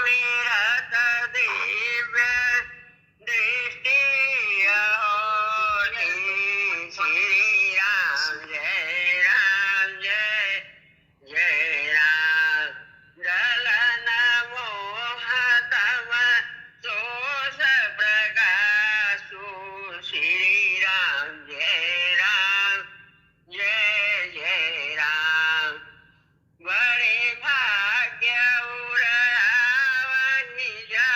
सुमिरत दिव्य दृष्टि होनी। श्री राम जय जय राम। जलन मोह तम सोष प्रकाशु। श्री राम जय राम। बड़े भाग्य उरावनि जा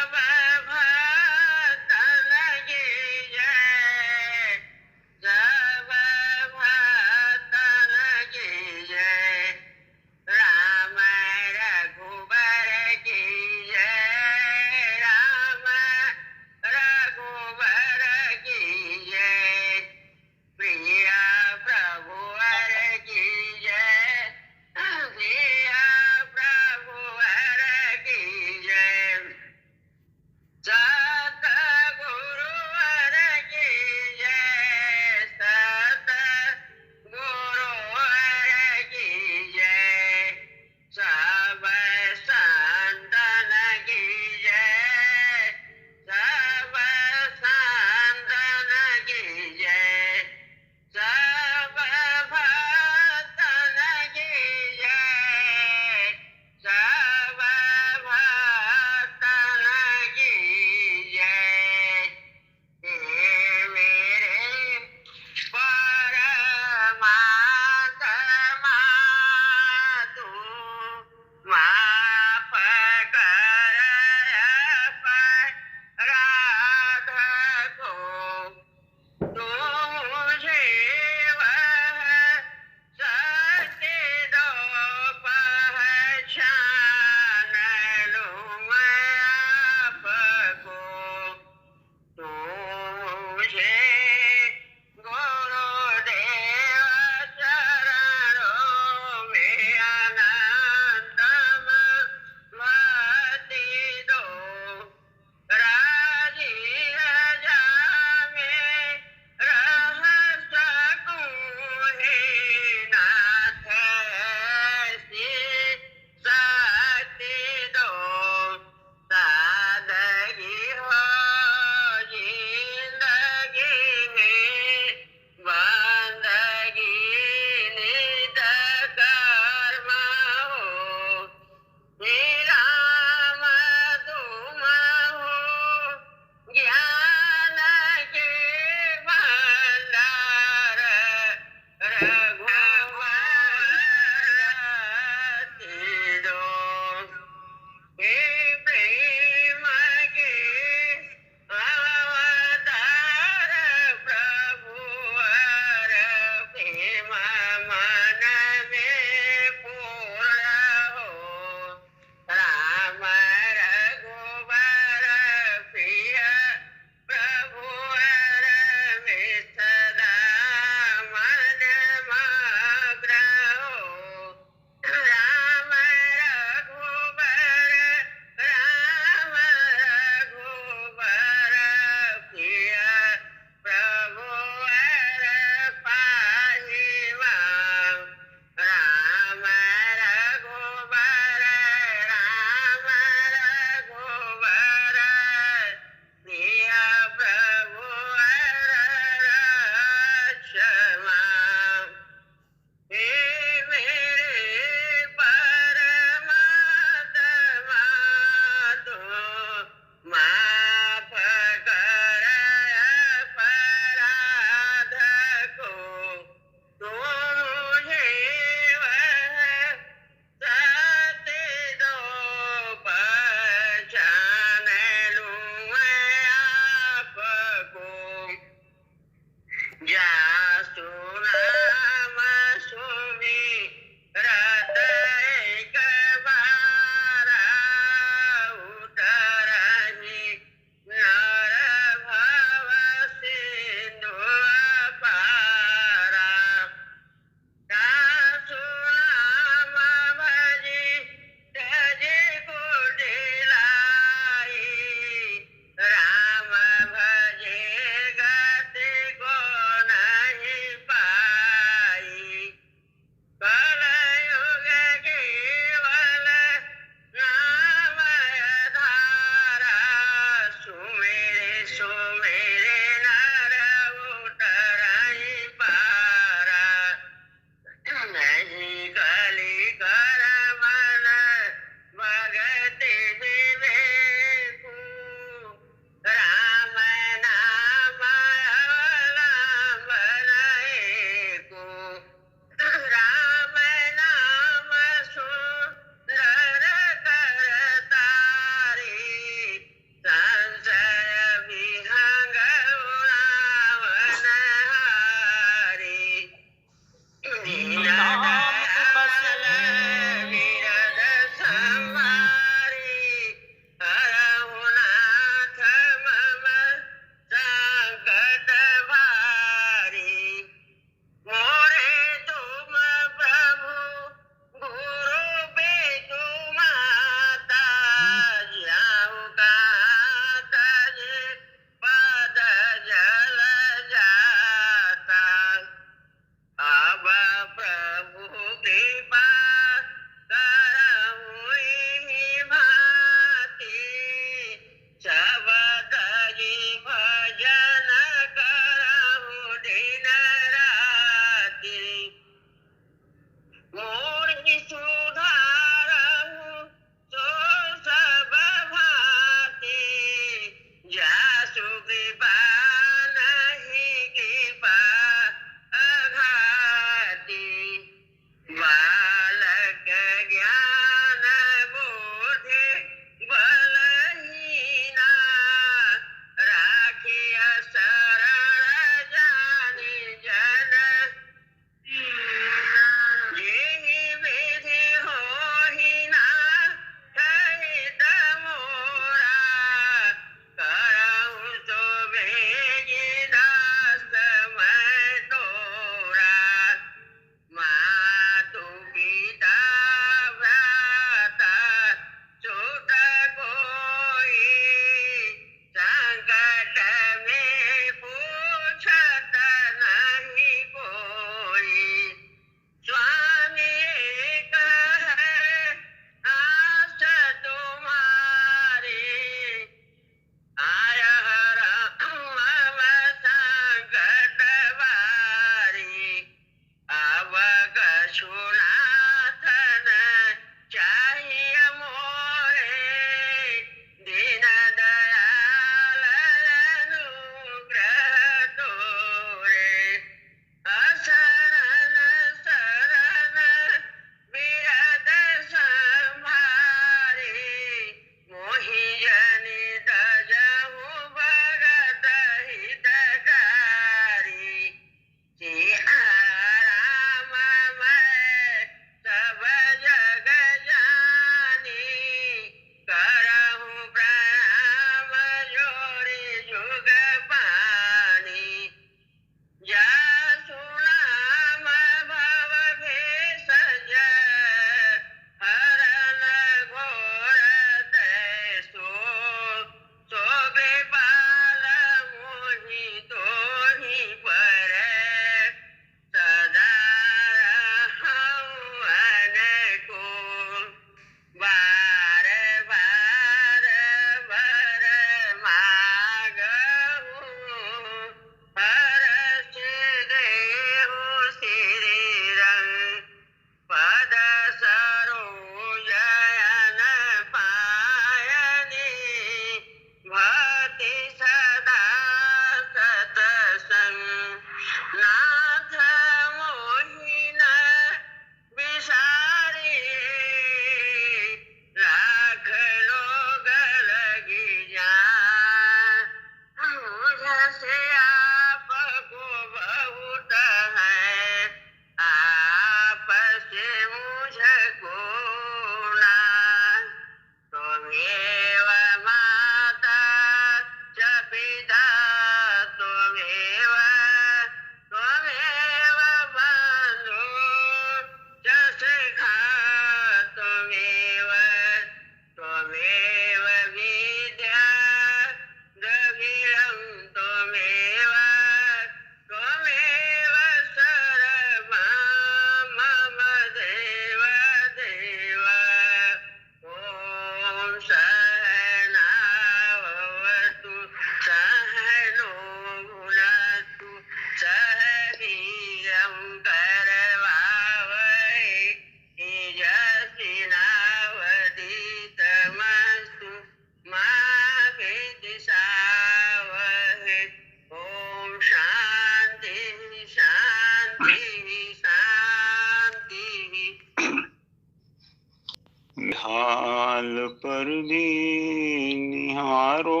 हाल पर भी निहारो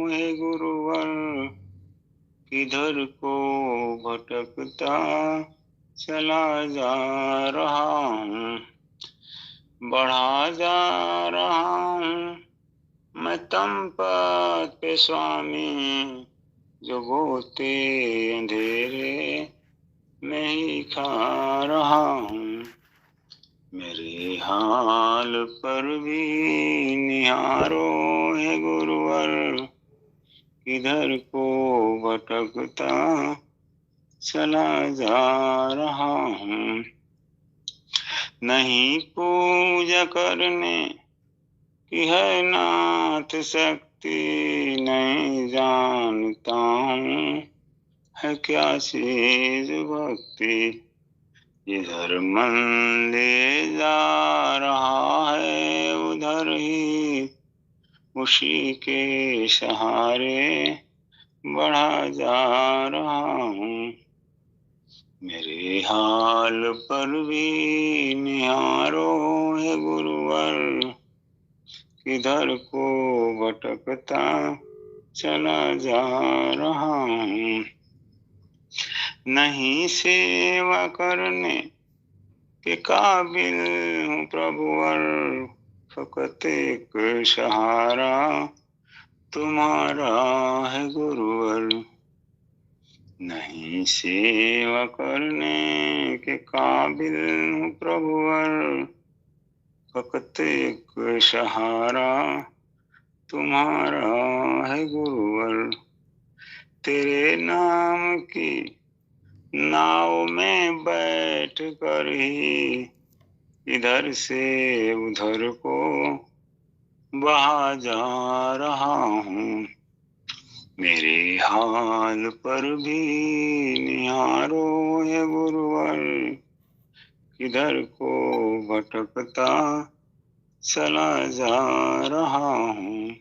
है गुरुवर, किधर को भटकता चला जा रहा हूँ, बढ़ा जा रहा हूँ मैं तम पद पे स्वामी, जो गोते अंधेरे में ही खा रहा हूँ। मेरे हाल पर भी निहारो है गुरुवर, किधर को भटकता चला जा रहा हूँ। नहीं पूजा करने की है नाथ शक्ति, नहीं जानता हूँ है क्या चीज भक्ति, इधर मन ले जा रहा है उधर ही, उसी के सहारे बढ़ा जा रहा हूँ। मेरे हाल पर भी निहारो है गुरुवर, किधर को भटकता चला जा रहा हूँ। नहीं सेवा करने के काबिल हूँ प्रभुवर, फकत एक सहारा तुम्हारा है गुरुवर। नहीं सेवा करने के काबिल हूँ प्रभुवर, फकत एक सहारा तुम्हारा है गुरुवर। तेरे नाम की नाव में बैठ कर ही इधर से उधर को बहा जा रहा हूँ। मेरे हाल पर भी निहारो है गुरुवर, किधर को भटकता चला जा रहा हूँ।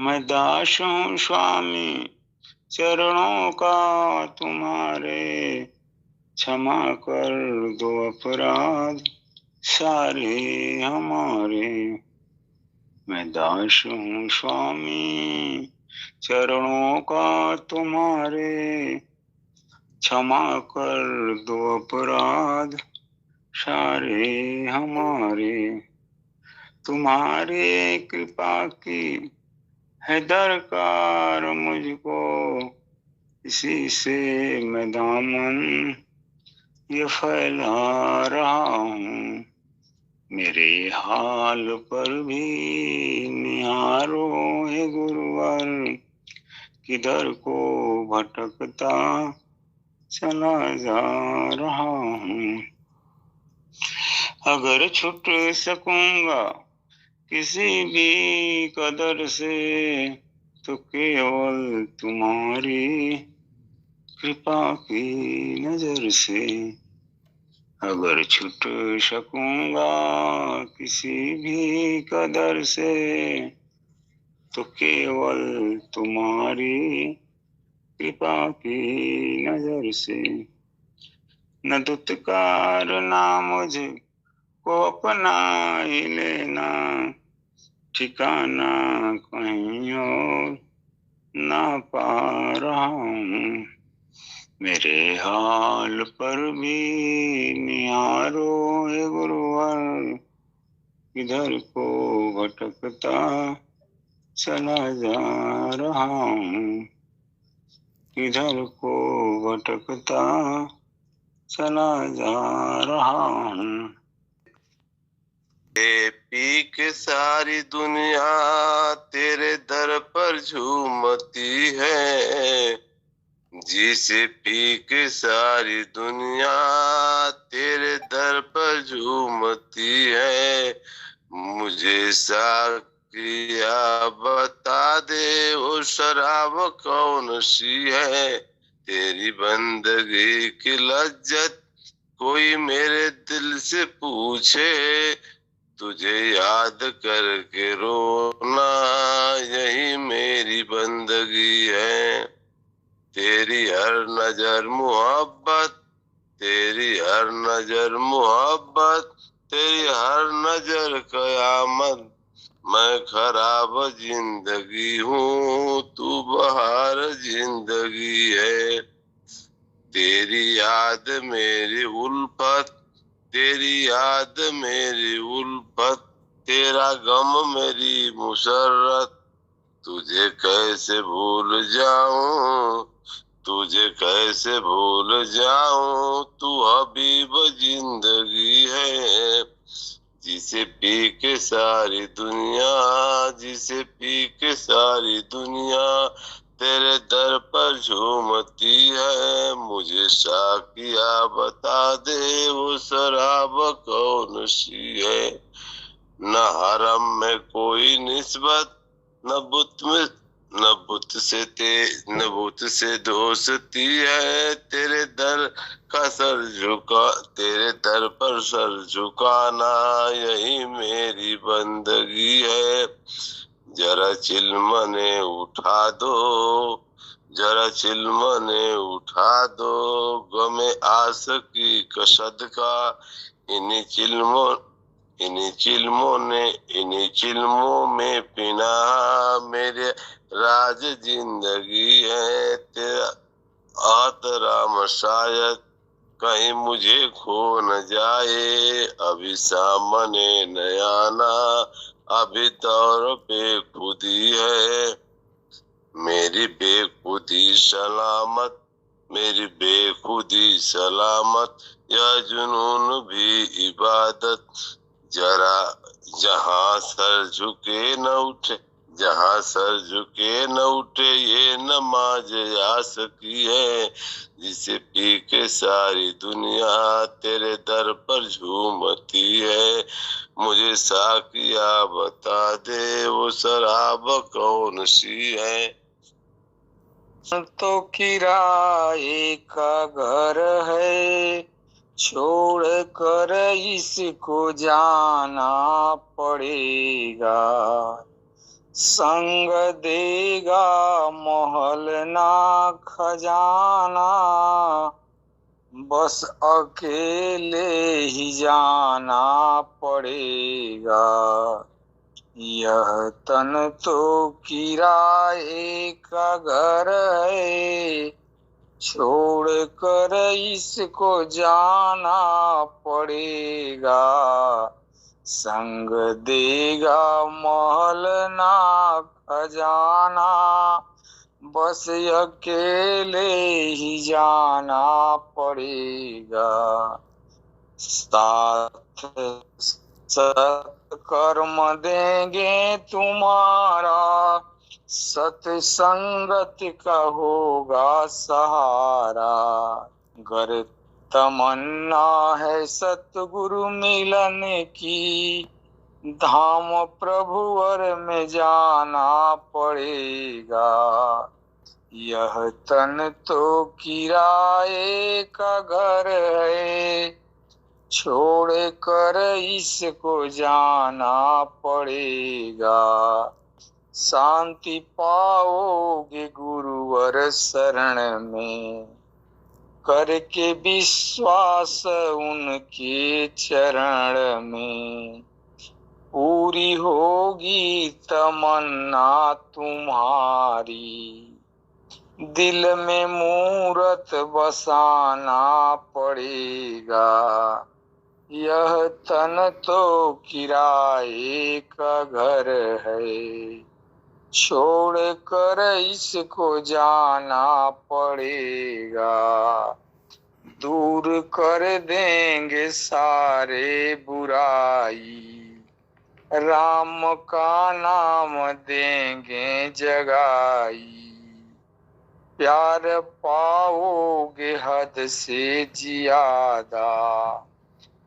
मैं दास हूँ स्वामी चरणों का तुम्हारे, क्षमा कर दो अपराध सारे हमारे। मैं दास हूँ स्वामी चरणों का तुम्हारे, क्षमा कर दो अपराध सारे हमारे। तुम्हारे कृपा की है दरकार मुझको, इसी से मैं दामन ये फैला रहा हूँ। मेरे हाल पर भी निहारो है गुरुवर, किधर को भटकता चला जा रहा हूँ। अगर छुट सकूंगा किसी भी कदर से, तो केवल तुम्हारी कृपा की नजर से। अगर छुट सकूंगा किसी भी कदर से, तो केवल तुम्हारी कृपा की नजर से। न दुत्कार ना मुझे को अपना ही लेना, ठिकाना कहीं और ना पा रहा हूँ। मेरे हाल पर भी निहारो है गुरुवर, किधर को भटकता चला जा रहा हूँ। किधर को भटकता चला जा रहा हूँ। पी के सारी दुनिया तेरे दर पर झूमती है, जिसे पी के सारी दुनिया तेरे दर पर झूमती है। मुझे साकिया बता दे वो शराब कौन सी है, तेरी बंदगी की लज्जत कोई मेरे दिल से पूछे, तुझे याद करके रोना यही मेरी बंदगी है। तेरी हर नजर मोहब्बत, तेरी हर नजर मोहब्बत, तेरी हर नजर कयामत। मैं खराब जिंदगी हूँ, तू बहार जिंदगी है। तेरी याद मेरी उल्फत, तेरी याद मेरी उल्फत, तेरा गम मेरी मुसर्रत। तुझे कैसे भूल जाऊं, तुझे कैसे भूल जाऊं, तू हबीब जिंदगी है। जिसे पी के सारी दुनिया, जिसे पी के सारी दुनिया तेरे दर पर झूमती है। मुझे साकिया बता दे वो शराब कौन सी है। न हरम में कोई निस्बत, न बुत से दोस्ती है। तेरे दर का सर झुका, तेरे दर पर सर झुकाना यही मेरी बंदगी है। जरा चिलमने उठा दो, जरा चिलमने उठा दो, गमे आसकी का सदका। इन्हीं चिलमों इन्हीं चिल्मों में पिना मेरे राज जिंदगी है। तेरा आतराम शायद कहीं मुझे खो न जाए। अभी सामने न आना, अभी दौर पे खुदी है। मेरी बेखुदी सलामत, मेरी बेखुदी सलामत, यह जुनून भी इबादत। जरा जहाँ सर झुके न उठे, जहाँ सर झुके न उठे, ये नमाज यास की है। जिसे पी के सारी दुनिया तेरे दर पर झूमती है। मुझे साकिया बता दे वो शराब कौन सी है। तो किराए का घर है, छोड़ कर इसको जाना पड़ेगा। संग देगा महल ना खजाना, बस अकेले ही जाना पड़ेगा। यह तन तो किराए का घर है, छोड़ कर इसको जाना पड़ेगा। संग देगा महल ना खजाना, बस अकेले ही जाना पड़ेगा। साथ सत्कर्म देंगे तुम्हारा, सत्संगत का होगा सहारा। गर तमन्ना है सतगुरु मिलन की, धाम प्रभुवर में जाना पड़ेगा। यह तन तो किराए का घर है, छोड़ कर इसको जाना पड़ेगा। शांति पाओगे गुरुवर शरण में, करके विश्वास उनके चरण में। पूरी होगी तमन्ना तुम्हारी, दिल में मूरत बसाना पड़ेगा। यह तन तो किराए का घर है, छोड़ कर इसको जाना पड़ेगा। दूर कर देंगे सारे बुराई, राम का नाम देंगे जगाई। प्यार पाओगे हद से ज्यादा,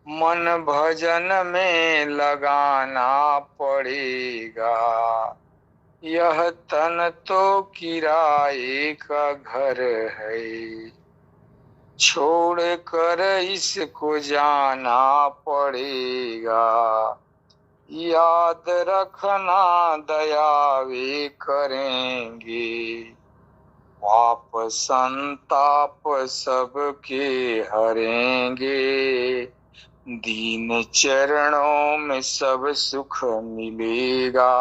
मन भजन में लगाना पड़ेगा। यह तन तो किराए का घर है, छोड़ कर इसको जाना पड़ेगा। याद रखना दयावे करेंगे, पाप संताप सबके हरेंगे। दीन चरणों में सब सुख मिलेगा।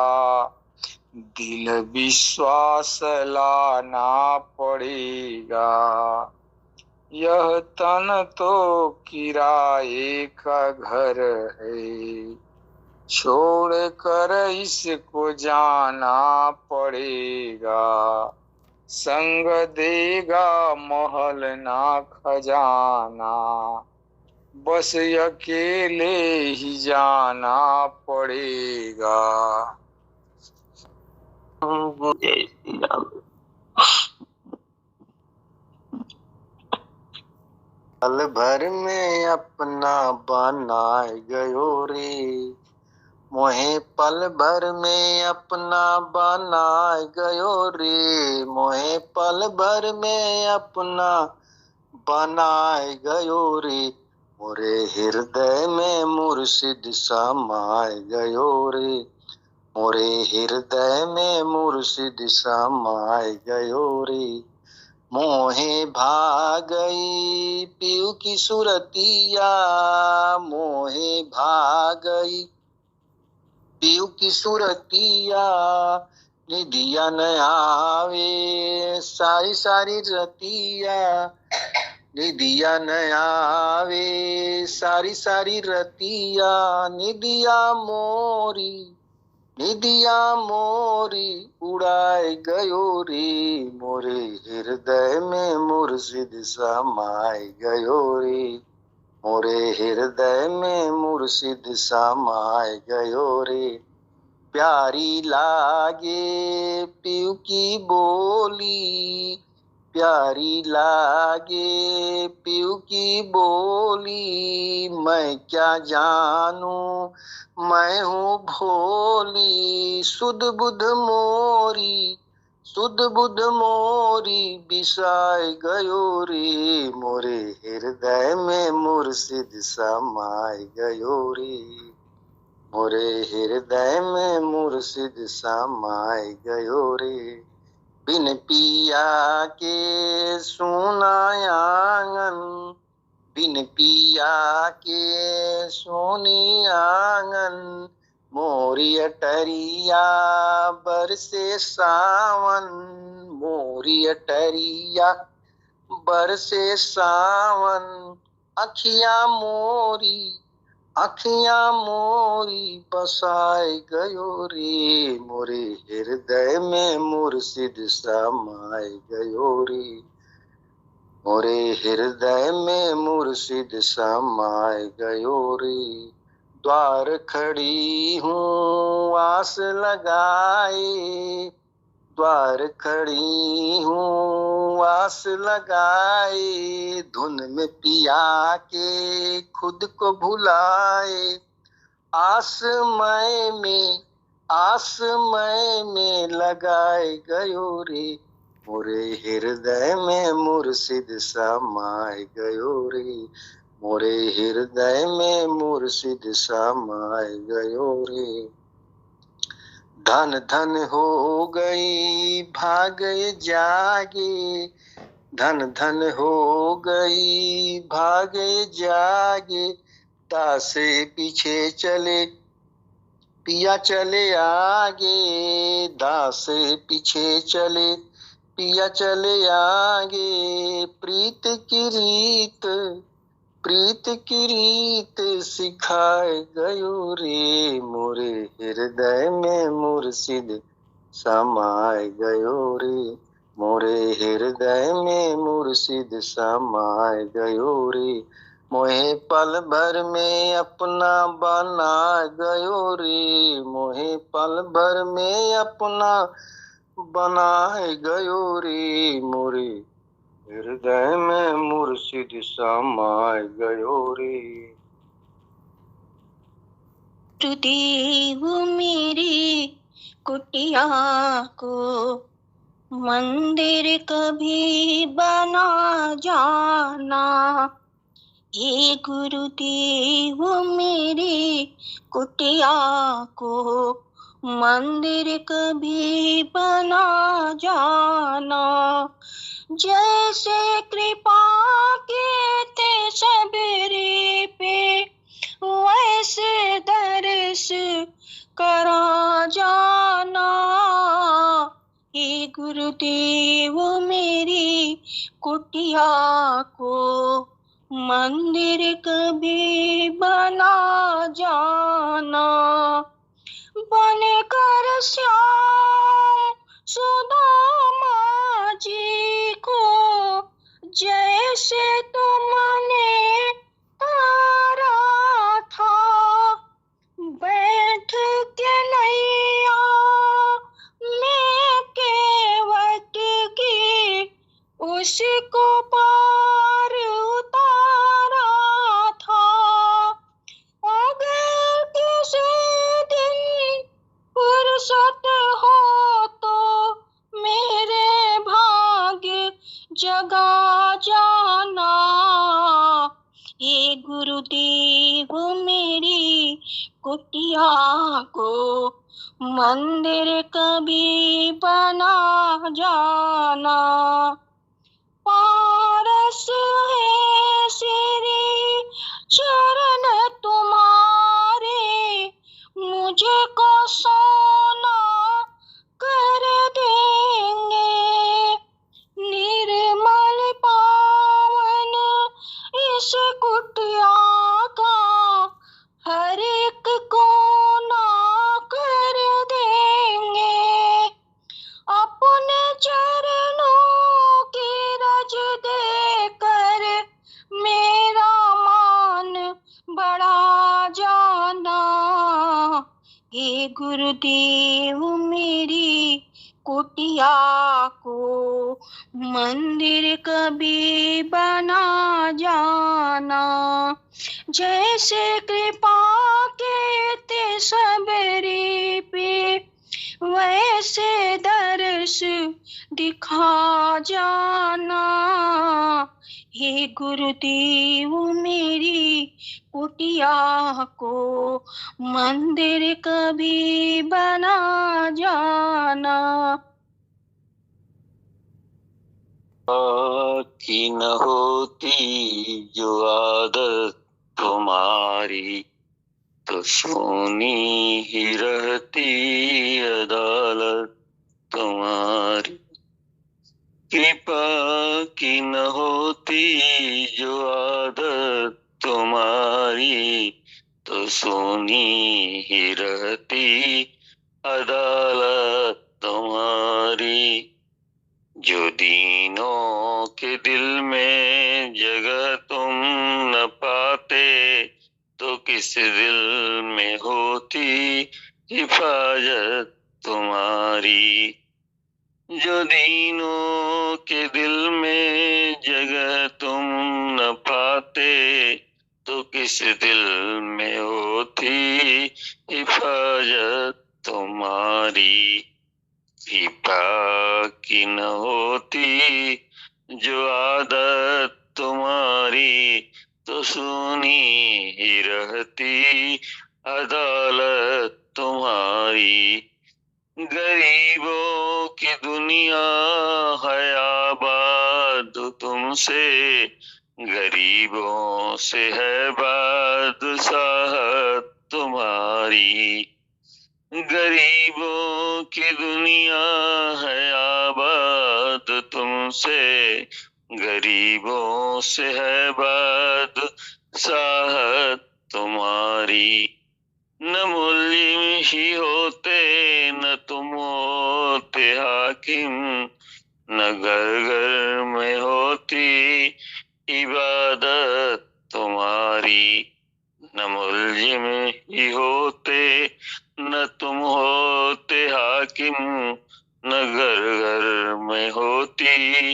दिल विश्वास लाना पड़ेगा। यह तन तो किराए का घर है, छोड़ कर इसको जाना पड़ेगा। संग देगा महल ना खजाना, बस अकेले ही जाना पड़ेगा। जय श्री राम। पल भर में अपना बनाए गयो रे, मोहे पल भर में अपना बनाए गयो रे, मोहे पल भर में अपना बनाए गयो रे, मोरे हृदय में मुर्शिद समाए गयो रे, मोरे हृदय में मुर्शिद समाए गयो रे। मोहे भागई पीयू की सुरतिया, मोहे भागई पीयू की सुरतिया, निदिया न आवे सारी सारी रतिया, निदिया न आवे सारी सारी रतिया, निदिया मोरी उड़ाए गयो रे, मोरे हृदय में मुर्शिद समाए गयो रे, मोरे हृदय में मुर्शिद समाए गयो रे। प्यारी लागे पीयू की बोली, प्यारी लागे पीयू की बोली, मैं क्या जानू मैं हूँ भोली, सुध बुध मोरी बिसाए गयो रे, मोरे हृदय में मुर्शिद समाए गयो रे, मोरे हृदय में मुर्शिद समाए गयो रे। बिन पिया के सोना आंगन, बिन पिया के सोनी आंगन, मोरी अटरिया बरसे सावन, मोरी अटरिया बरसे सावन, अखियां मोरी बसाए गयो रे, मोरे हृदय में मुर्शिद समाए गयो रे, मोरे हृदय में मुर्शिद समाए गयो रे। द्वार खड़ी हूँ आस लगाए, द्वार खड़ी हूँ आस लगाए, धुन में पिया के खुद को भुलाए, आसमय में लगाए गयो रे, मोरे हृदय में मुर्शिद समाए गयो रे, मोरे हृदय में मुर्शिद समाए गयो रे। धन धन हो गई भागे जागे, धन धन हो गई भागे जागे, दासे पीछे चले पिया चले आगे, दासे पीछे चले पिया चले आगे, प्रीत की रीत सिखाए गयो रे, मोरे हृदय में मुर्शिद समाए गयो रे, मोरे हृदय में मुर्शिद समाए गयो रे। मोहे पल भर में अपना बना गयो रे, मोहे पल भर में अपना बनाए गयो रे, मोरे हृदय में मुर्शिद समाए गयो रे। गुरुदेव मेरी कुटिया को मंदिर कभी बना जाना, हे गुरुदेव मेरी कुटिया को मंदिर कभी बना जाना, जैसे कृपा कीते सबरे पे वैसे दर्श करा जाना। हे गुरुदेव मेरी कुटिया को मंदिर कभी बना जाना। बनकर श्याम सुदामा जी को जैसे तुमने तारा था, बैठ के नैया में केवट की उसको पार उतारा था। अगर किसी दिन फुर्सत हो तो मेरे भाग्य जगा जाना। हे गुरुदेव मेरी कुटिया को मंदिर कभी बना जाना। पारस है श्री चरण तुम्हारे, मुझको सोना कर देंगे। निर्मल पावन इस कुटिया का हर एक कोना कर देंगे। अपने चरणों की रज देकर मेरा मान बढ़ा जाना। हे गुरुदेव मेरी कुटिया को मंदिर कभी बना जाना। जैसे कृपा के सबरे पे वैसे दर्श दिखा जाना। हे गुरुदेव मेरी कुटिया को मंदिर कभी बना जाना। की न होती जो आदत तुम्हारी, तो सोनी ही रहती अदालत तुम्हारी। कृपा की न होती जो आदत तुम्हारी, तो सोनी ही रहती अदालत तुम्हारी। जो दीनों के दिल में जगह तुम न पाते, तो किस दिल में होती हिफाजत तुम्हारी। जो दीनों के दिल में जगह तुम न पाते, तो किस दिल में होती हिफाजत तुम्हारी। कृपा की न होती जो आदत तुम्हारी, तो सुनी ही रहती अदालत तुम्हारी। गरीबों की दुनिया है आबाद तुमसे, गरीबों से है बादशाहत तुम्हारी। गरीबों की दुनिया है आबाद तुमसे, गरीबों से है बादशाहत तुम्हारी। न मुल्जिम ही होते न तुम होते हाकिम, न घर घर में होती इबादत तुम्हारी। न मुल्जिम ही होते न तुम होते हाकिम, न घर घर में होती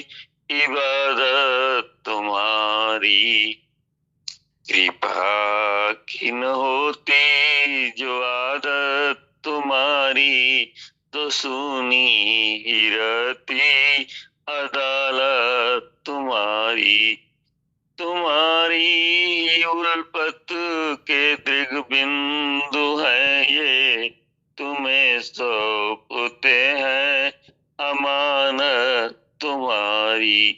इबादत तुम्हारी। कृपा की न होती जो आदत तुम्हारी, तो सुनी ही रहती अदालत तुम्हारी। तुम्हारी उल्फत के दृग बिंदु है ये, तुम्हें सौंपते हैं अमानत तुम्हारी।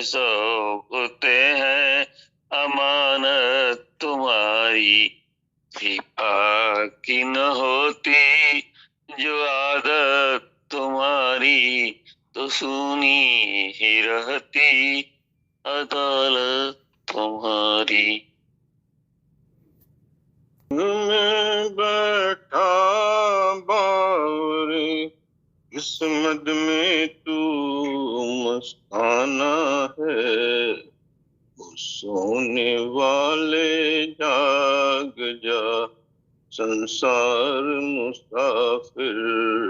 सौंपते हैं अमानत तुम्हारी। फिका की न होती जो आदत तुम्हारी, तो सुनी ही रहती अदालत तुम्हारी। मैं बैठा बावरे, किस्मत में तू मस्ताना है। वो सोने वाले जाग जा, संसार मुसाफिर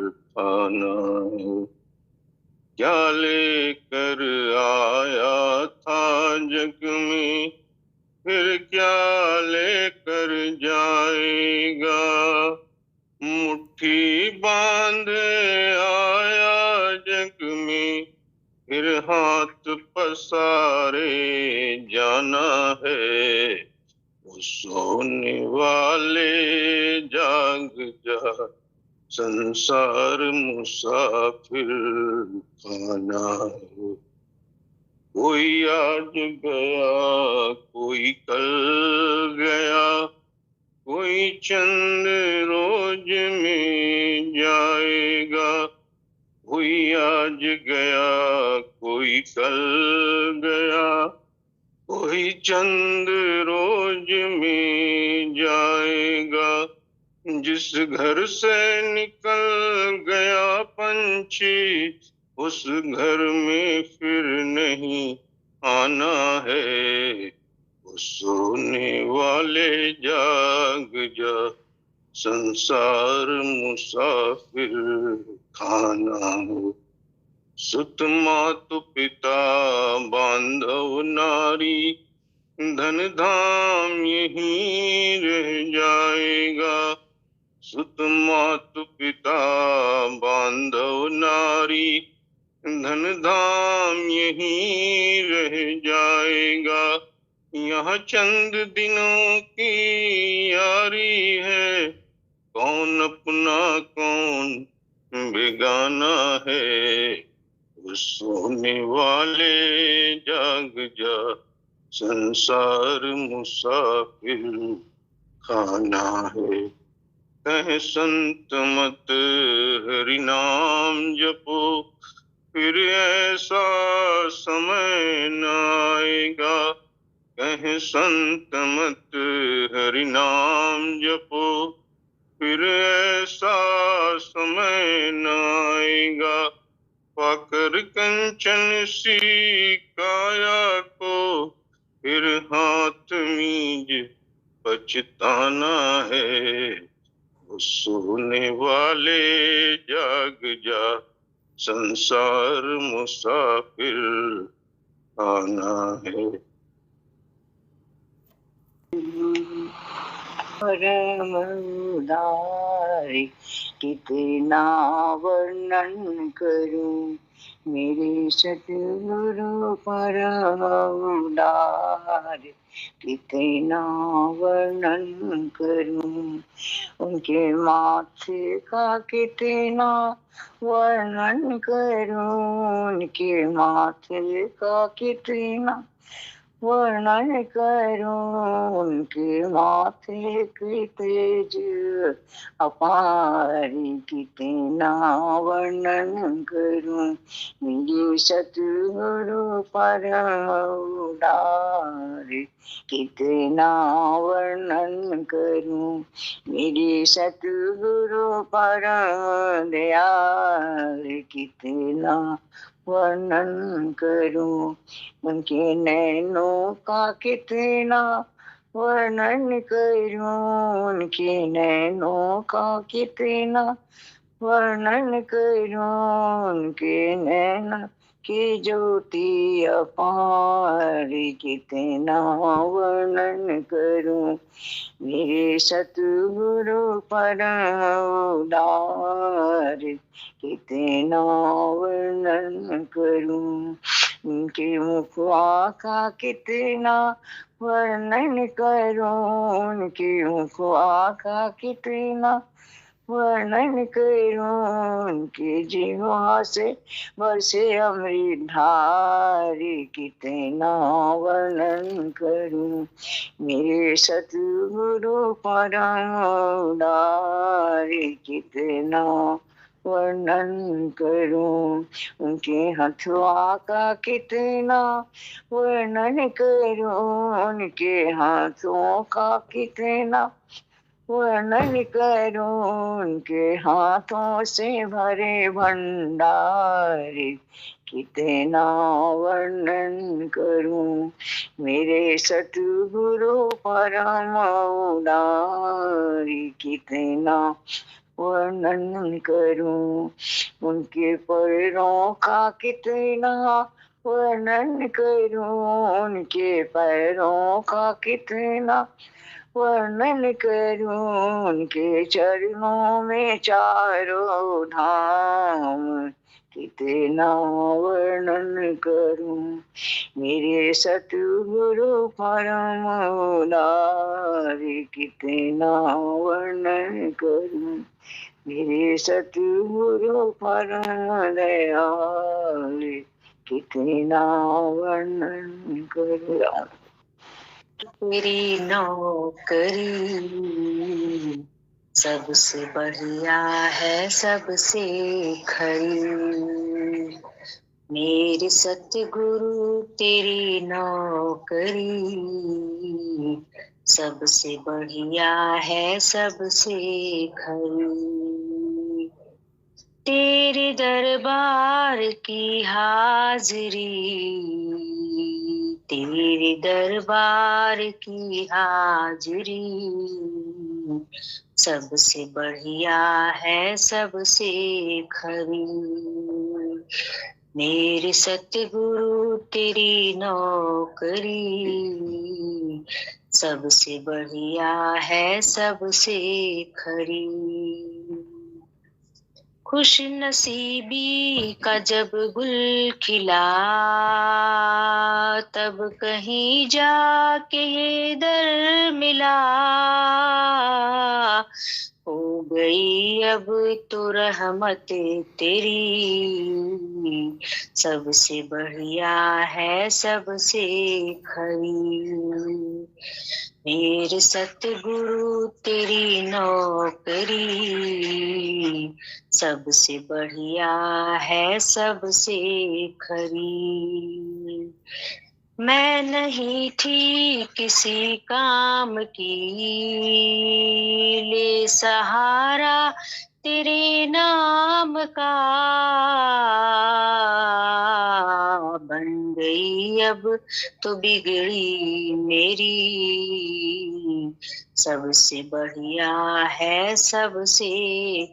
खाना है। क्या लेकर आया था जग में, फिर क्या लेकर जाएगा। मुट्ठी बांधे आया जग में, फिर हाथ पसारे जाना है। वो सोने वाले जाग जा, संसार मुसाफिर खाना है। कोई आज गया कोई कल गया, कोई चंद रोज में जाएगा। कोई आज गया कोई कल गया, कोई चंद रोज में जाएगा। जिस घर से निकल गया पंछी, उस घर में फिर नहीं आना है। वो सोने वाले जाग जा, संसार मुसाफिर खाना हो। सुत मातु पिता बांधव नारी, धन धाम यहीं रह जाएगा। सुत मातु पिता बांधव नारी, धन धाम यहीं रह जाएगा। यहाँ चंद दिनों की यारी है, कौन अपना कौन बेगाना है। वो सोने वाले जाग जा, संसार मुसाफिर खाना है। कह संत मत हरि नाम जपो, फिर ऐसा समय न आएगा। कह संत मत हरि नाम जपो, फिर ऐसा समय न आएगा। पाकर कंचन सी काया को, फिर हाथ मीज पछताना है। वो सोने वाले जाग जा, संसार मुसाफिर आना है। परम उदारी कितना वर्णन करूं, मेरे सतगुरु परम उदारी कितना वर्णन करूं। उनके माथे का कितना वर्णन करूं, उनके माथे का कितना वर्णन करूं। उनके माथे की तेज अपारी कितना वर्णन करूं। मेरे सतगुरु परम उदारी कितना वर्णन करूं। मेरे सतगुरु परम दयाल कितना वर्णन करूं। उनके नैनों का कितना वर्णन करूं, उनके नैनों का कितना वर्णन करूं। उनके नैना की ज्योति अपार कितना वर्णन करूं। मेरे सतगुरु परम उदार कितना वर्णन करूं। उनके मुखवा का कितना वर्णन करूं, उनके मुखवा का कितना वर्णन करूं उनके जिह्वा से बरसे अमृत धारे, कितना वर्णन करूं मेरे सतगुरु परम उदारे, कितना वर्णन करूं उनके हथवा का कितना वर्णन करूं, उनके हाथों का कितना वर्णन करूं, उनके हाथों से भरे भंडारे, कितना वर्णन करूं मेरे सतगुरु परम उदारे, कितना वर्णन करूं उनके पैरों का कितना वर्णन करूं, उनके पैरों का कितना वर्णन करूं, उनके चरणों में चारों धाम, कितना वर्णन करूं मेरे सतगुरु परम उदारे, कितना वर्णन करूं मेरे सतगुरु परम दयाले, कितना वर्णन करूं तेरी नौकरी सबसे बढ़िया है सबसे खरी, मेरे सतगुरु तेरी नौकरी सबसे बढ़िया है सबसे खरी, तेरे दरबार की हाजिरी, तेरे दरबार की हाजिरी सबसे बढ़िया है सबसे खरी, मेरे सतगुरु तेरी नौकरी सबसे बढ़िया है सबसे खरी, खुश नसीबी का जब गुल खिला तब कहीं जाके ये दर मिला, हो गई अब तो रहमत तेरी सबसे बढ़िया है सबसे खरी, मेरे सतगुरु तेरी नौकरी सबसे बढ़िया है सबसे खरी, मैं नहीं थी किसी काम की ले सहारा तेरे नाम का, बन गई अब तो बिगड़ी मेरी सबसे बढ़िया है सबसे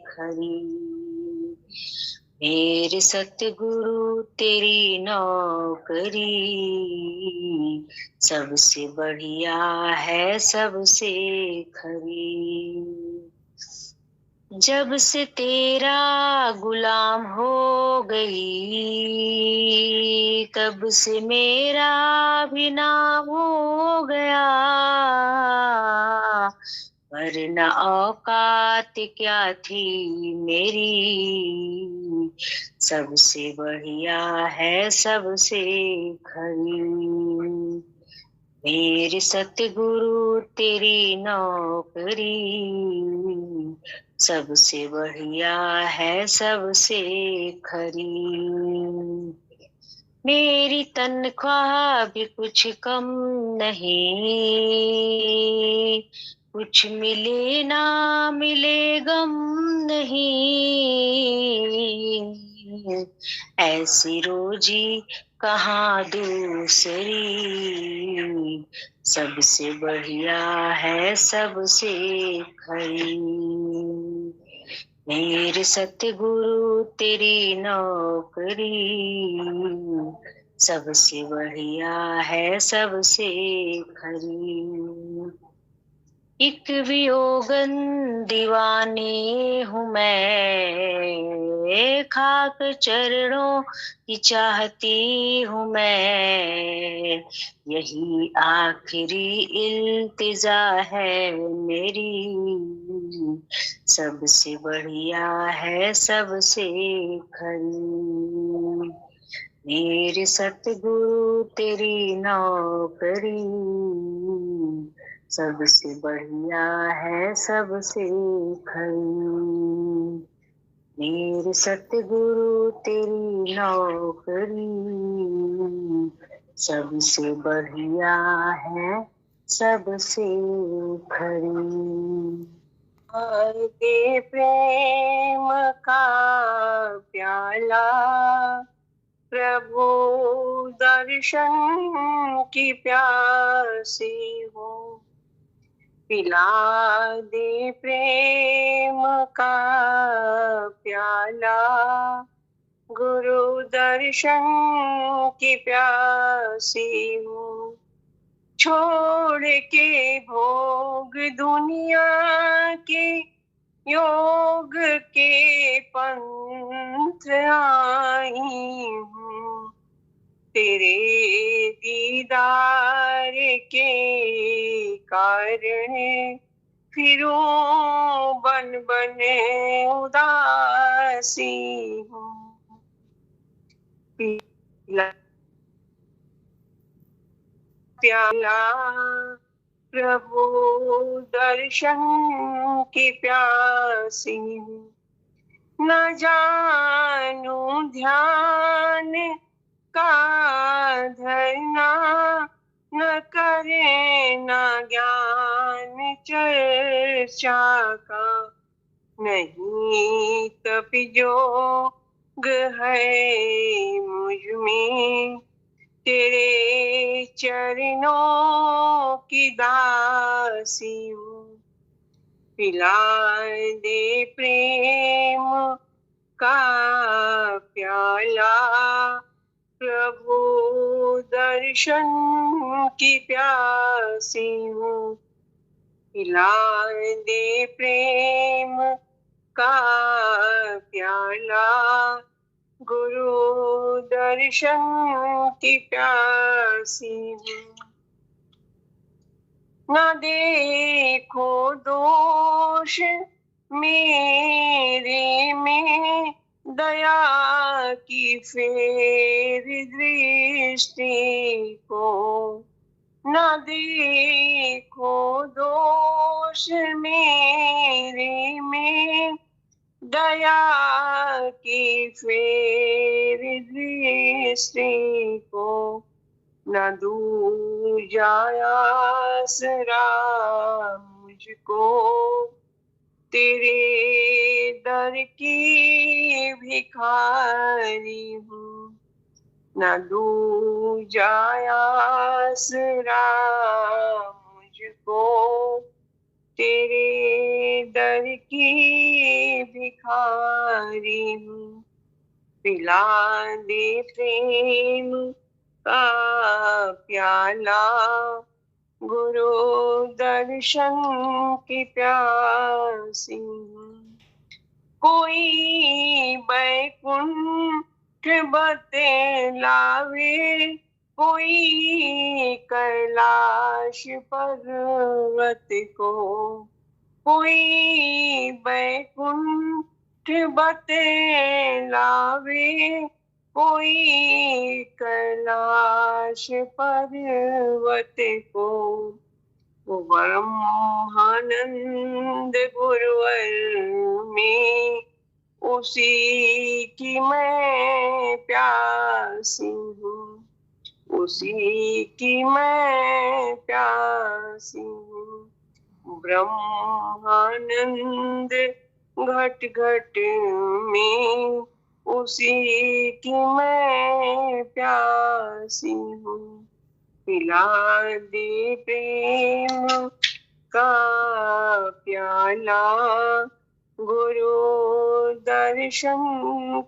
खरी, मेरे सतगुरु तेरी नौकरी सबसे बढ़िया है सबसे खरी, जब से तेरा गुलाम हो गई तब से मेरा भी नाम हो गया, वरना औकात क्या थी मेरी सबसे बढ़िया है सबसे खरी, मेरे सतगुरु तेरी नौकरी सबसे बढ़िया है सबसे खरी, मेरी तनख्वाह भी कुछ कम नहीं, कुछ मिले ना मिले गम नहीं, ऐसी रोजी कहाँ दूसरी सबसे बढ़िया है सबसे खरी, मेरे सतगुरु तेरी नौकरी सबसे बढ़िया है सबसे खरी, एक वियोगन दीवानी हूँ मैं तेरे खाक चरणों की चाहती हूँ मैं, यही आखिरी इल्तिजा है मेरी। सबसे बढ़िया है सबसे खरी, मेरे सतगुरु तेरी नौकरी। सबसे बढ़िया है सबसे खरी, मेरे सतगुरु तेरी नौकरी। सबसे बढ़िया है सबसे खरी। दे प्रेम का प्याला प्रभु दर्शन की प्यासी हूँ, पिला दे प्रेम का प्याला गुरु दर्शन की प्यासी हूँ। छोड़ के भोग दुनिया के योग के पंथ आई हूँ, तेरे दीदार के कारण फिरूं बन बन उदासी हूँ। प्याला प्रभु दर्शन की प्यासी हूँ, न जानू ध्यान का धरना, न करे न ज्ञान चर्चा का, नहीं तपि जोग है मुझ में, तेरे चरणों की दासी हूँ। पिला दे प्रेम का प्याला प्रभु दर्शन की प्यासी हूँ, पिला दे प्रेम का प्याला गुरु दर्शन की प्यासी हूँ। न देखो दोष मेरे में, दया की फेर दृष्टि को, न देखो दोष मेरे में, दया की फेर दृष्टि को, न दूजा आसरा मुझको, तेरे दर की भिखारी हूँ, न दूजा आसरा मुझको, तेरे दर की भिखारी हूँ। पिला दे प्रेम का प्याला गुरु दर्शन की प्यासी हूँ। कोई बैकुंठ बतलावे, कोई कैलाश पर्वत को, कोई बैकुंठ बतलावे, कोई कैलाश पर्वत को, वो ब्रह्मानंद गुरुवर में, उसी की मैं प्यासी हूँ, उसी की मैं प्यासी हूँ। ब्रह्मानंद घट घट में, उसी की मैं प्यासी हूँ। पिला दे प्रेम का प्याला गुरु दर्शन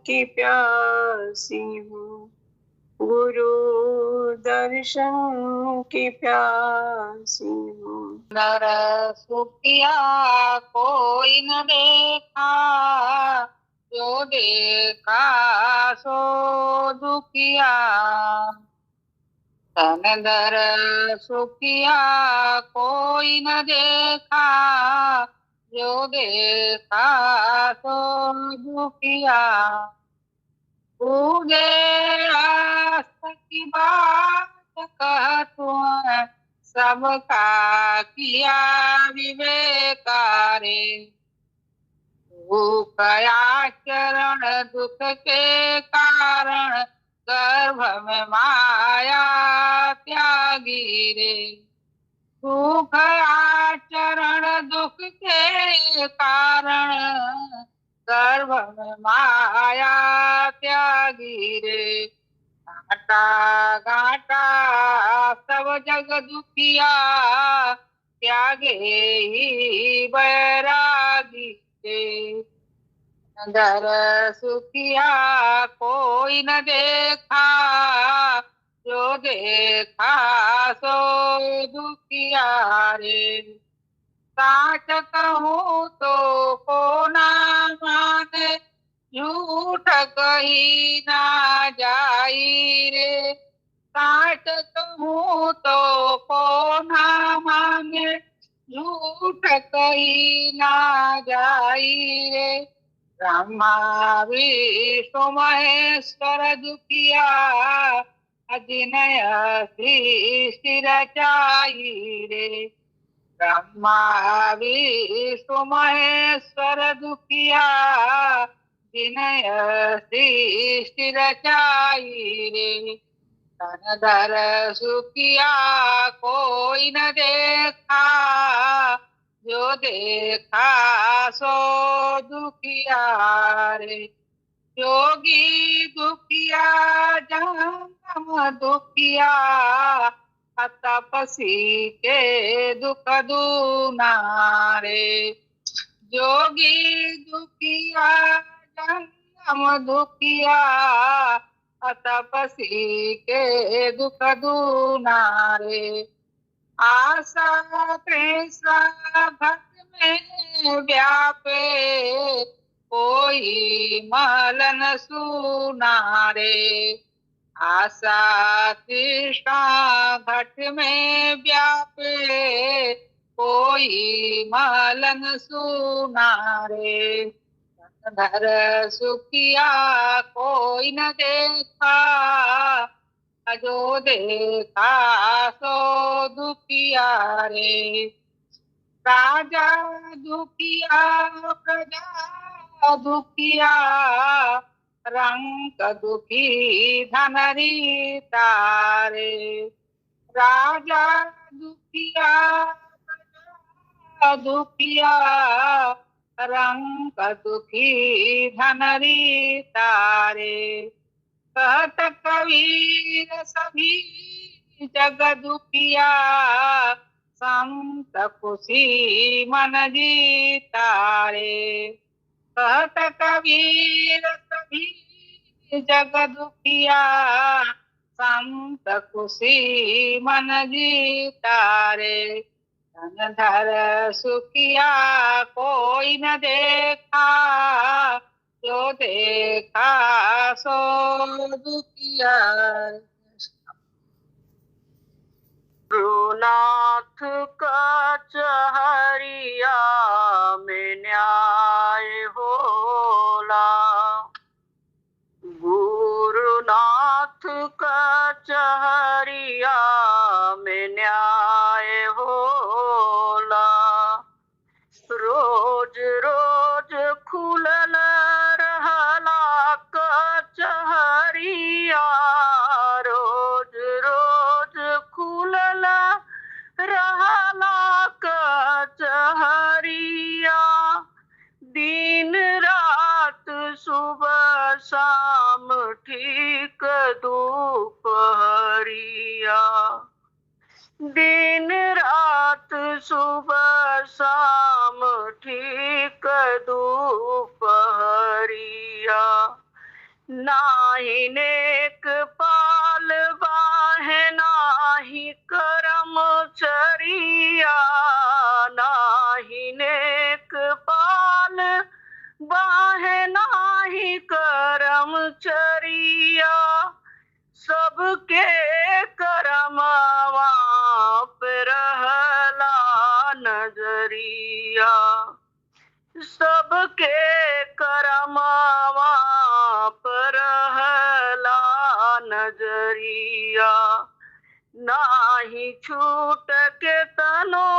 की प्यासी हूँ, गुरु दर्शन की प्यासी हूँ। नर सुखिया कोई न देखा, जो देखा सो दुखिया, तन दर सुखिया कोई न देखा, जो देखा सो दुखिया। पूजे आस की बात कहतुम, सबका किया विवेकारे। भूख आचरण दुख के कारण, गर्भ में माया त्यागी रे। भूख आचरण दुख के कारण, गर्भ में माया त्यागी रे। घाटा घाटा सब जग दुखिया, त्यागे ही बैरागी रे। दर सुखिया कोई न देखा, जो देखा सो दुखिया रे। साच कहूँ तो को ना माने, झूठ कही ना जाई रे। साच कहूँ तो को ना माने, झूठ कही ना जाई रे। ब्रह्मा विष्णु महेश्वर दुखिया, अजिनय सृष्टि रचाई रे। ब्रह्मा विष्णु महेश्वर दुखिया, जिनय सृष्टि रचाई रे। तन धर सुखिया कोई न देखा, जो देखा सो दुखिया रे। योगी दुखिया जन्म दुखिया, तपसी के दुख दूना रे। जोगी दुखिया जन्म दुखिया, तपसी के दुख दूना रे। आशा तृष्णा भक्त में व्यापे, कोई मलन सुना रे। आशा तृष्णा घट में व्यापे, कोई मलन सुना रे। धर सुखिया कोई न देखा, जो देखा सो दुखिया रे। राजा दुखिया प्रजा दुखिया, रंग दुखी धनरी तारे। राजा दुखिया प्रजा दुखिया, रंग दुखी धनरी तारे। कहत कबीर सभी जग दुखिया, संत खुशी मन जीता रे। कहत कबीर सभी जग दुखिया, संत खुशी मन जीता रे। धन धर सुखिया कोई न देखा, जो देखा सो दुखिया। गुरुनाथ कचहरिया में न्याय होला, गुरुनाथ कचहरिया में न्याय होला। रोज रोज खुलल रहला कचहरिया, रोज रोज खुलल रहला कचहरिया। दिन रात सुबह शाम ठीक दोपहरिया, दिन रात सुबह शाम ठीक दोपहरिया। नाही नेक पाल बाहे नाही करम चरिया, नाही नेक पाल बाहे नाही सबके करमवा पे रहला नजरिया, सबके करमवा पर रहला नजरिया, नाही छूट के तनो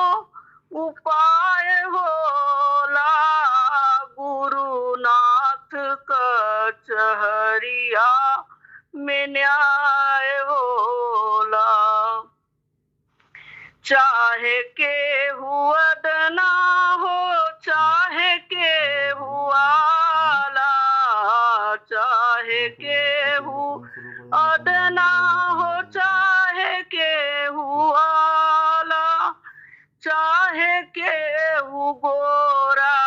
उपाय होला, गुरुनाथ कचहरिया में न्याय होला। चाहे के हुअदना हो चाहे के हुआला, चाहे के हुअदना हो चाहे के हुआला, चाहे के हु गोरा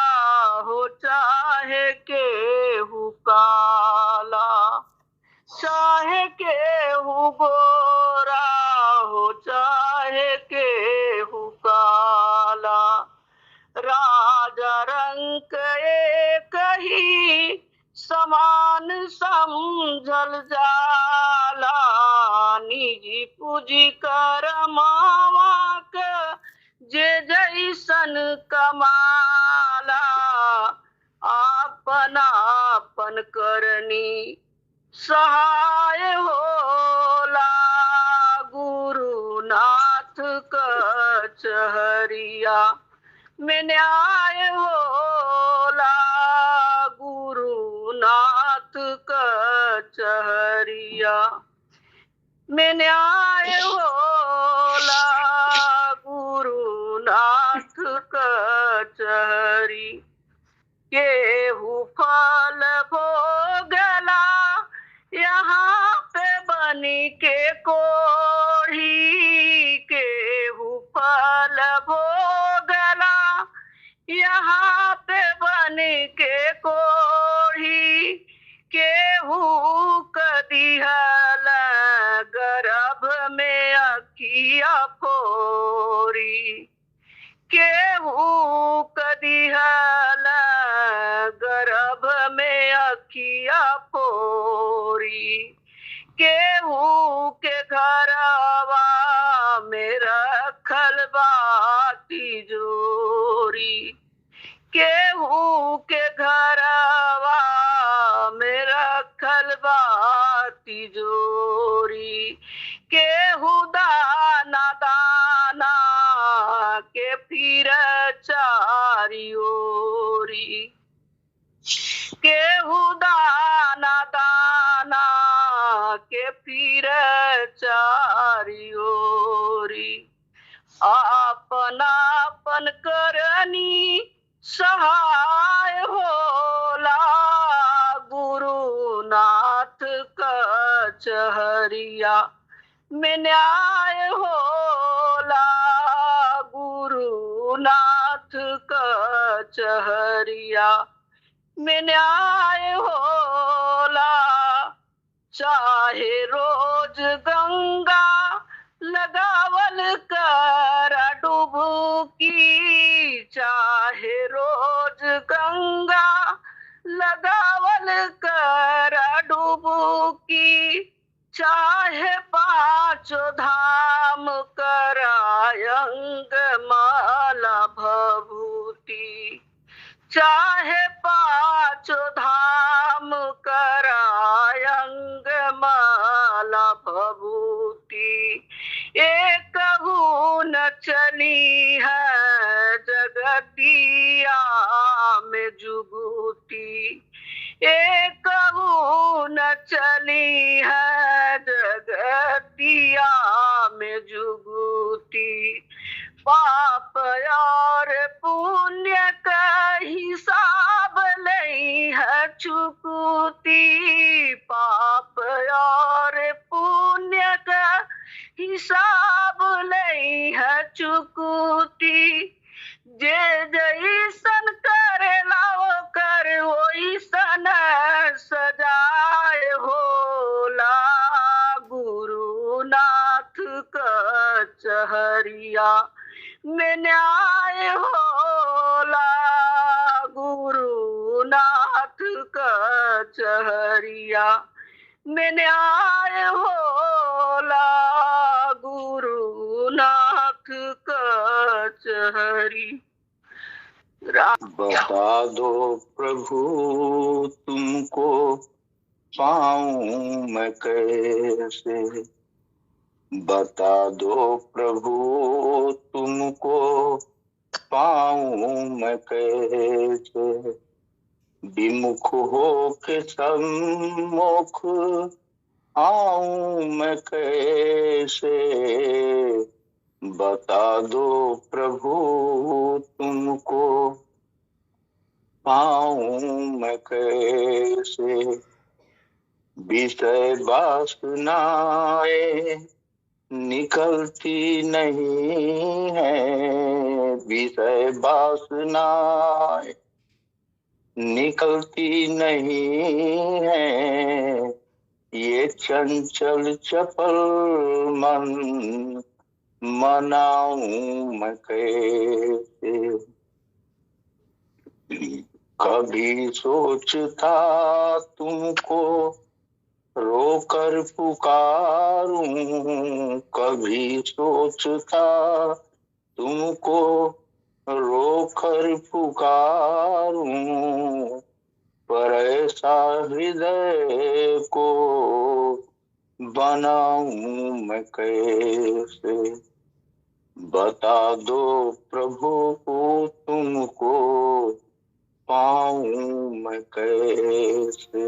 हो चाहे के हु काला, चाहे के हु गोरा हो चाहे के हु काला, राजा रंग एक ही समान समझल जाला, निजी पूजी करमावा के जे जैसन कमाला, आपन आपन करनी सहाय होला, गुरुनाथ कचहरिया में न्याय होला, गुरुनाथ कचहरिया में न्याय होला, गुरुनाथ कचहरी। केहू फल भोगला यहाँ पे बनी के कोढ़ी, केहू फल भोगला यहाँ पे बनी के कोढ़ी, केहू कदिहल गर्भ में अखिया फोरी, केहू कदिहल गर्भ में अखिया फोरी, केहू के घरवा में रखल बा तिजोरी, केहू के घरवा में रखल बा तिजोरी, केहू दाना दाना के फिर चारियोरी, केहू दाना दाना के फिर चारियोरी, आपन आपन करनी सहाय होला, गुरुनाथ कचहरिया में न्याय होला, गुरुनाथ कचहरिया में न्याय होला। चाहे रोज गंगा लगावल कर डुबकी, चाहे रोज गंगा लगावल कर डुबकी, चाहे पांचों धाम करायंग माला भभूति, चाहे पांचों धाम करायंग माला भभूति, एक न चली है जगतिया में जुगुती, एक न चली है जगतिया में जुगुती, पाप और पुण्य का हिसाब नहीं है चुकती, पाप और पुण्य का हिसाब नहीं है चुकती, जे जैसन करेला ओकर ओइसन सजाए होला, गुरुनाथ कचहरिया में न्याय होला, गुरुनाथ कचहरिया में न्याय होला। बोला गुरुनाथ कचहरी। बता दो प्रभु तुमको पाऊं मैं कैसे, बता दो प्रभु तुमको पाऊं मैं कैसे, विमुख हो के सम्मुख आऊं मैं कैसे, बता दो प्रभु तुमको पाऊं मैं कैसे, विषय वासनाएं निकलती नहीं है, विषय वासनाएं निकलती नहीं है, ये चंचल चपल मन मनाऊं मैं कैसे, कभी सोचता तुमको रोकर पुकारूं, कभी सोचता तुमको रोकर पुकारूं, पर ऐसा हृदय को बनाऊं मैं कैसे, बता दो प्रभु तुमको पाऊं मैं कैसे,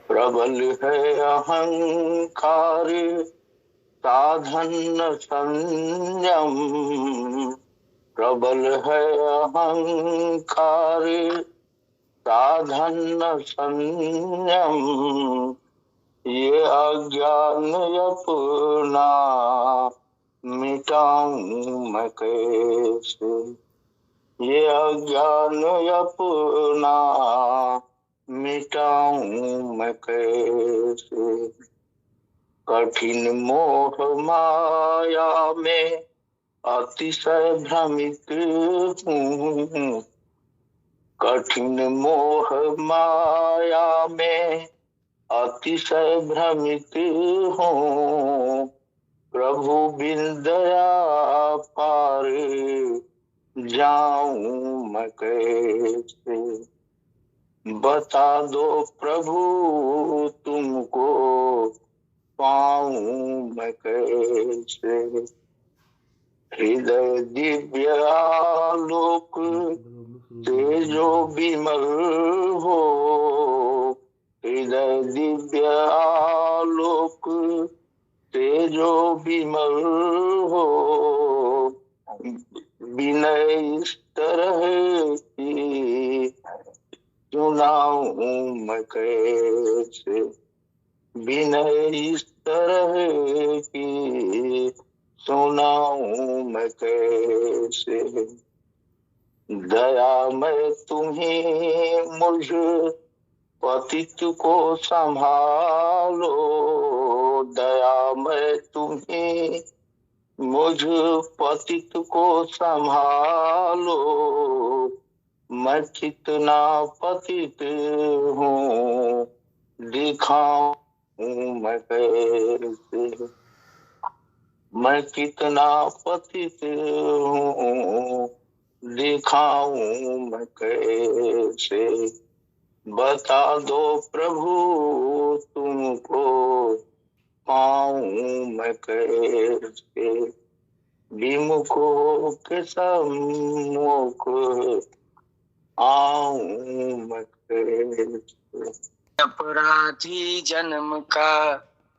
प्रबल है अहंकार साधन संयम, प्रबल है अहंकार साधन संयम, ये अज्ञान अपना मिटाऊं मैं कैसे, ये अज्ञान अपना मिटाऊं मैं कैसे, कठिन मोह माया में अतिशय भ्रमित हूँ, कठिन मोह माया में अतिशय भ्रमित हूँ, प्रभु बिन दया पार जाऊं मैं कैसे, बता दो प्रभु तुमको पाऊं मैं कैसे, हृदय दिव्य आलोक से जो विमल हो, हृदय दिव्य आलोक से जो विमल हो, विनय इस तरह की सुनाऊं मैं कैसे, विनय इस तरह की सुनाऊं मैं कैसे, दया मैं तुम्ही मुझ पतित को संभालो, दया मैं तुम्ही मुझ पतित को संभालो, मैं कितना पतित हूँ दिखाऊं मैं कैसे, मैं कितना पतित हूँ दिखाऊं मैं कैसे, बता दो प्रभु तुमको पाऊं मैं कैसे, विमुख के सम्मुख आऊं मैं कैसे, अपराधी जन्म का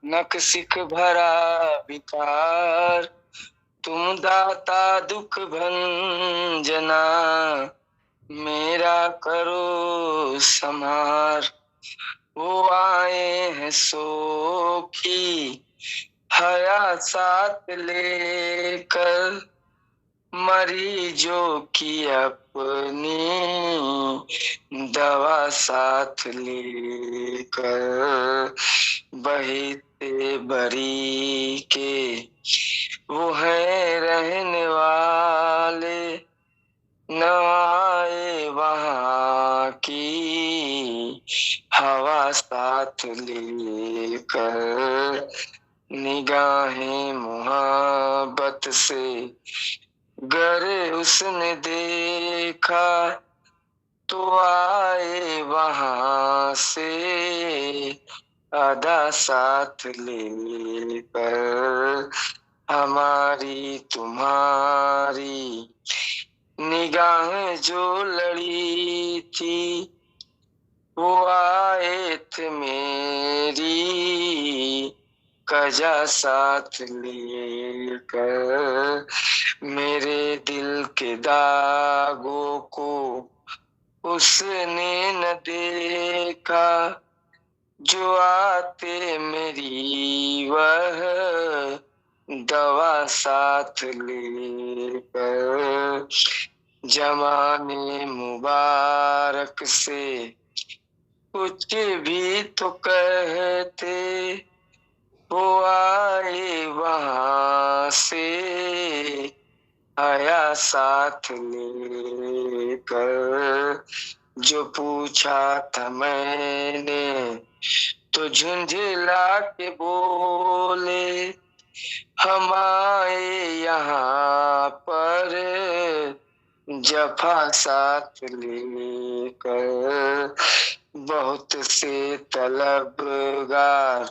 नक्सिक भरा विकार, तुम दाता दुख भंजना मेरा करो संहार, वो आए हैं सोखी हया साथ लेकर, मरीजों की अपनी दवा साथ लेकर, बहते बरी के वो है रहने वाले, न आए वहाँ की हवा साथ साथ लेकर निगाहें मोहब्बत से गर उसने देखा तो आए वहां से आधा साथ लेकर। हमारी तुम्हारी निगाहें जो लड़ी थी वो आए थे मेरी कजा साथ लेकर। मेरे दिल के दागों को उसने न देखा जो आते मेरी वह दवा साथ लेकर। जमाने मुबारक से कुछ भी तो कहते वो आए वहां से आया साथ लेकर। जो पूछा था मैंने तो झुंझला के बोले हम आए यहाँ पर जफा साथ लेकर। बहुत से तलबगार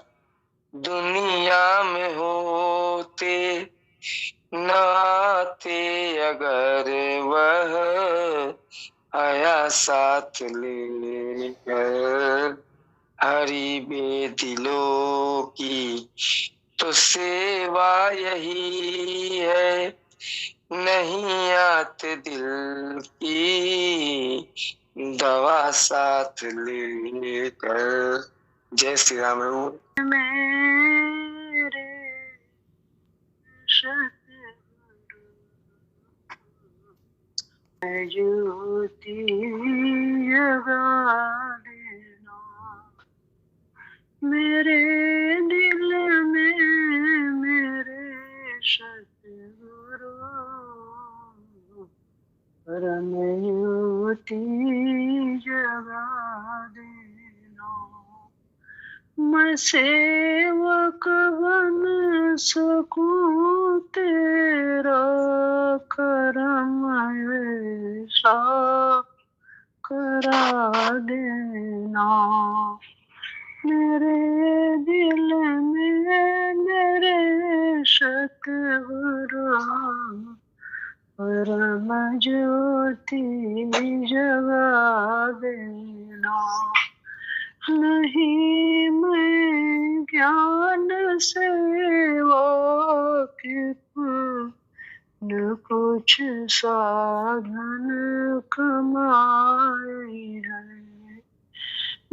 दुनिया में होते न आते अगर वह आया साथ लेकर। हरी बेदिलों की तो सेवा यही है नहीं आते दिल की दवा साथ लेकर। जय श्री राम। मेरे सतगुरु ज्योति जगा देना मेरे दिल में मेरे सतगुरु परम ज्योति जगा देना। मैं सेवक बन सकूं तेरा करम ऐसा करा देना। मेरे दिल में मेरे सतगुरु परम ज्योति जगा देना। नहीं मैं ज्ञान से वाकिफ न कुछ साधन कमाए है।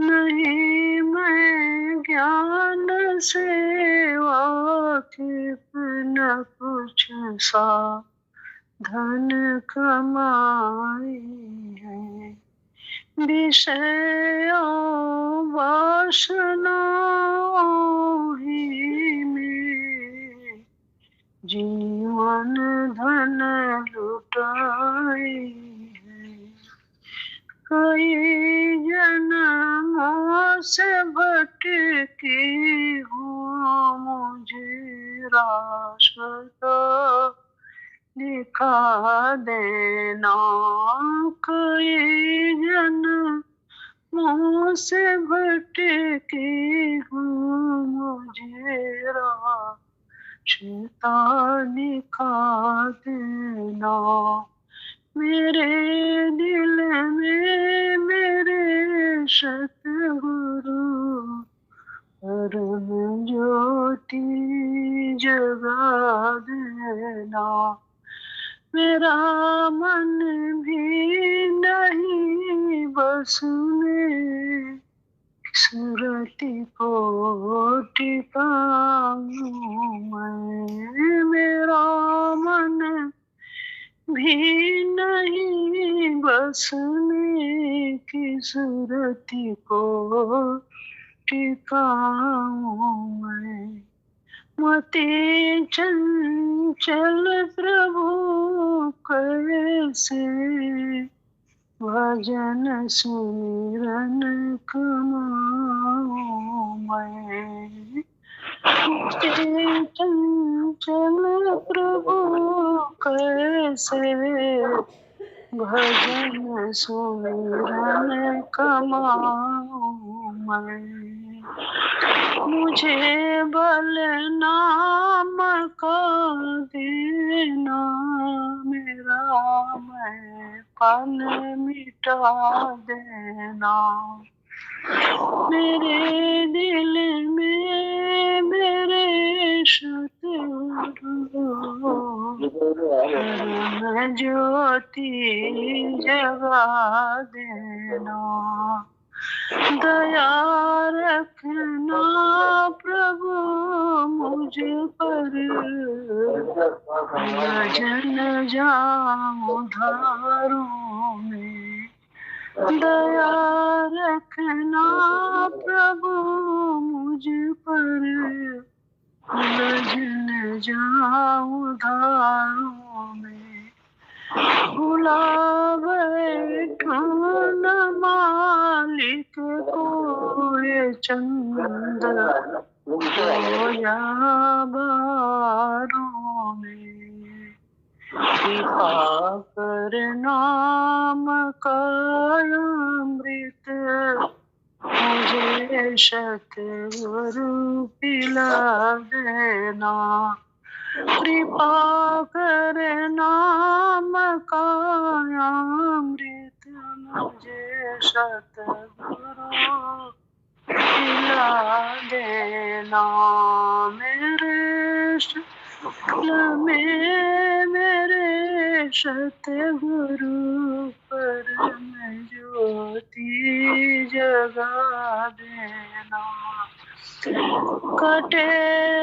नहीं मैं ज्ञान से वाकिफ न कुछ साधन कमाए है। विषयों वासनाओं ही में जीवन धन लुटाए है। कई जन्मों से भटकी हूँ मुझे रास्ता दिखा देना। कई जन्मों से भटकी हूँ मुझे रास्ता दिखा देना। मेरे दिल में मेरे सतगुरु परम ज्योति जगा देना। मेरा मन भी नहीं बस में सुरति को टिकाऊं मैं। मेरा मन भी नहीं बस में की सुरति को टिकाऊं मैं। मति चंचल प्रभु कैसे भजन सुमिरन कमाऊं मैं मुझे चंचल प्रभु कैसे भजन सुमिरन कमाऊं मैं। मुझे बल नाम का देना मेरा मैं पन मिटा देना। मेरे दिल में मेरे सतगुरु परम ज्योति जगा देना। दया रखना प्रभु मुझ पर भजन जाऊं धारों में। दया रखना प्रभु मुझ पर भजन जाऊं धारों में। भुला बैठो न मालिक को ये चंद खोया बारों में। कृपा कर नाम का अमृत मुझे सतगुरु पिला देना। कृपा कर नाम का अमृत मुझे सतगुरु पिला देना। मेरे सतगुरु परम ज्योति जगा देना। कटे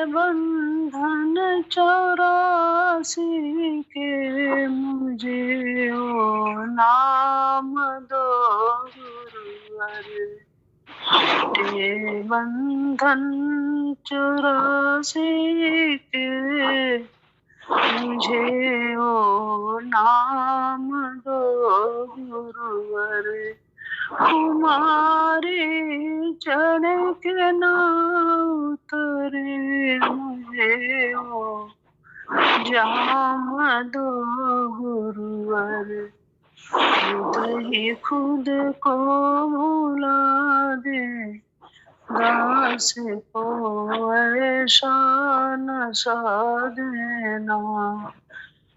बंधन 84 के मुझे ओ नाम दो गुरुवर। कटे बंधन 84 के मुझे ओ नाम दो गुरुवर। कुमारी चढ़ के ना उतरे मुझे ओ जाम दो गुरुवर। खुद ही खुद को भुला दे दास को ऐसा नशा देना।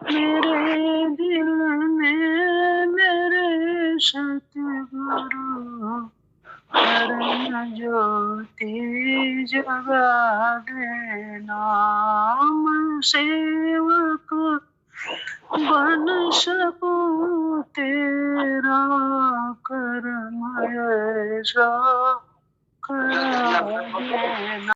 मेरे दिल में मेरे सतगुरु परम ज्योति जगा देना। मैं सेवक बन सकूं तेरा कर्म ऐसा करा देना।